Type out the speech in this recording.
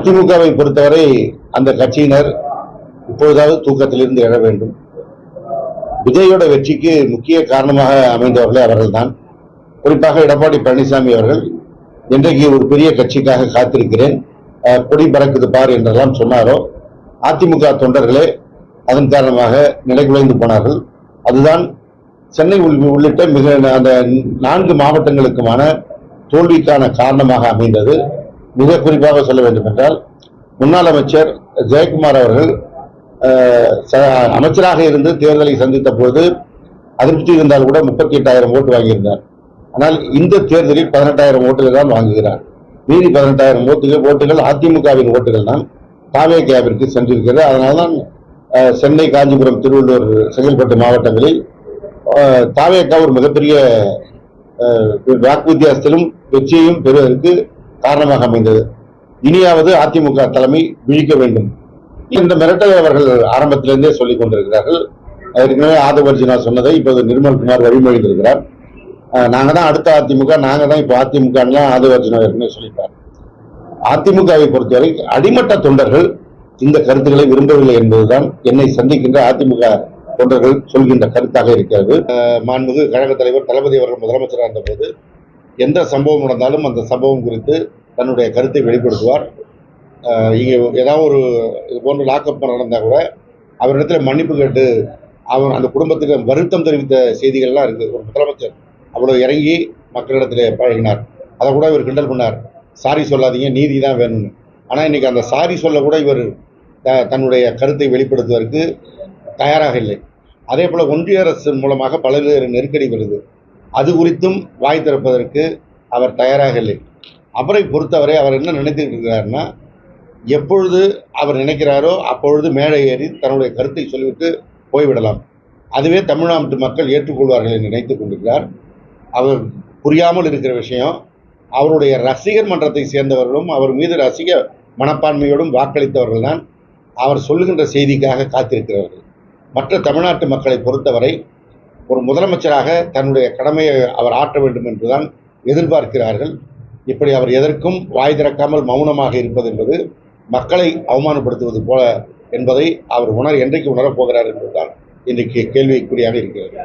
அதிமுகவை பொறுத்தவரை அந்த கட்சியினர் இப்பொழுதாவது தூக்கத்திலிருந்து எழ வேண்டும். விஜயோட வெற்றிக்கு முக்கிய காரணமாக அமைந்தவர்களே அவர்கள்தான். குறிப்பாக எடப்பாடி பழனிசாமி அவர்கள் இன்றைக்கு ஒரு பெரிய கட்சிக்காக காத்திருக்கிறேன், கொடி பறக்குது பார் என்றெல்லாம் சொன்னாரோ, அதிமுக தொண்டர்களே அதன் காரணமாக நிலைகுலைந்து போனார்கள். அதுதான் சென்னை உள்ளிட்ட மிக அந்த 4 மாவட்டங்களுக்குமான தோல்விக்கான காரணமாக அமைந்தது. மிக குறிப்பாக சொல்ல வேண்டும் என்றால், முன்னாள் அமைச்சர் ஜெயக்குமார் அவர்கள் அமைச்சராக இருந்து தேர்தலை சந்தித்த போது அதிருப்தி இருந்தால் கூட 38,000 ஓட்டு வாங்கியிருந்தார். ஆனால் இந்த தேர்தலில் 18,000 ஓட்டுகள் தான் வாங்குகிறார். மீதி 18,000 ஓட்டுகள் அதிமுகவின் ஓட்டுகள் தான் தாவேகாவிற்கு சென்றிருக்கிறது. அதனால்தான் சென்னை, காஞ்சிபுரம், திருவள்ளூர், செங்கல்பட்டு மாவட்டங்களில் தாவேகா ஒரு மிகப்பெரிய வாக்கு வித்தியாசத்திலும் வெற்றியையும் பெறுவதற்கு காரணமாக அமைந்தது. இனியாவது அதிமுக தலைமை விழிக்க வேண்டும். இந்த மிரட்டலை அவர்கள் ஆரம்பத்திலிருந்தே சொல்லிக் கொண்டிருக்கிறார்கள். ஏற்கனவே ஆதவர்ஜினா சொன்னதை இப்போது நிர்மல்குமார் வழிமொழிந்திருக்கிறார். நாங்க தான் அடுத்த அதிமுக, நாங்க தான் இப்போ அதிமுக ஆதவர்ஜினா ஏற்கனவே சொல்லிட்டார். அதிமுகவை பொறுத்தவரை அடிமட்ட தொண்டர்கள் இந்த கருத்துக்களை விரும்பவில்லை என்பதுதான் என்னை சந்திக்கின்ற அதிமுக தொண்டர்கள் சொல்கின்ற கருத்தாக இருக்கிறது. மாண்புமிகு கழக தலைவர் தளபதி அவர்கள் முதலமைச்சராக இருந்தபோது எந்த சம்பவம் நடந்தாலும் அந்த சம்பவம் குறித்து தன்னுடைய கருத்தை வெளிப்படுத்துவார். இங்கே ஏதாவது ஒரு இது போன்ற லாக்அப் நடந்தால் கூட அவரிடத்துல மன்னிப்பு கேட்டு அவர் அந்த குடும்பத்துக்கு வருத்தம் தெரிவித்த செய்திகள்லாம் இருக்குது. ஒரு முதலமைச்சர் அவ்வளோ இறங்கி மக்களிடத்தில் பழகினார். அதை கூட இவர் கிண்டல் பண்ணார், சாரி சொல்லாதீங்க, நீதி தான் வேணும்னு. ஆனால் இன்னைக்கு அந்த சாரி சொல்ல கூட இவர் தன்னுடைய கருத்தை வெளிப்படுத்துவதற்கு தயாராக இல்லை. அதே போல் ஒன்றிய அரசு மூலமாக பல்வேறு நெருக்கடி வருது, அது குறித்தும் வாய் திறப்பதற்கு அவர் தயாராக இல்லை. அவரை பொறுத்தவரை அவர் என்ன நினைத்துட்டு இருக்கிறாருன்னா, எப்பொழுது அவர் நினைக்கிறாரோ அப்பொழுது மேடை ஏறி தன்னுடைய கருத்தை சொல்லிவிட்டு போய்விடலாம், அதுவே தமிழ்நாட்டு மக்கள் ஏற்றுக்கொள்வார்கள் என்று நினைத்துக் கொண்டிருக்கிறார். அவர் புரியாமல் இருக்கிற விஷயம், அவருடைய ரசிகர் மன்றத்தை சேர்ந்தவர்களும் அவர் மீது ரசிக மனப்பான்மையோடும் வாக்களித்தவர்கள் தான் அவர் சொல்லுகின்ற செய்திக்காக காத்திருக்கிறார்கள். மற்ற தமிழ்நாட்டு மக்களை பொறுத்தவரை ஒரு முதலமைச்சராக தன்னுடைய கடமையை அவர் ஆற்ற வேண்டும் என்றுதான் எதிர்பார்க்கிறார்கள். இப்படி அவர் எதற்கும் வாய் திறக்காமல் மௌனமாக இருப்பது என்பது மக்களை அவமானப்படுத்துவது போல என்பதை அவர் என்றைக்கு உணரப் போகிறார் என்பதுதான் இன்றைக்கு கேள்விக்குறியாக இருக்கிறது.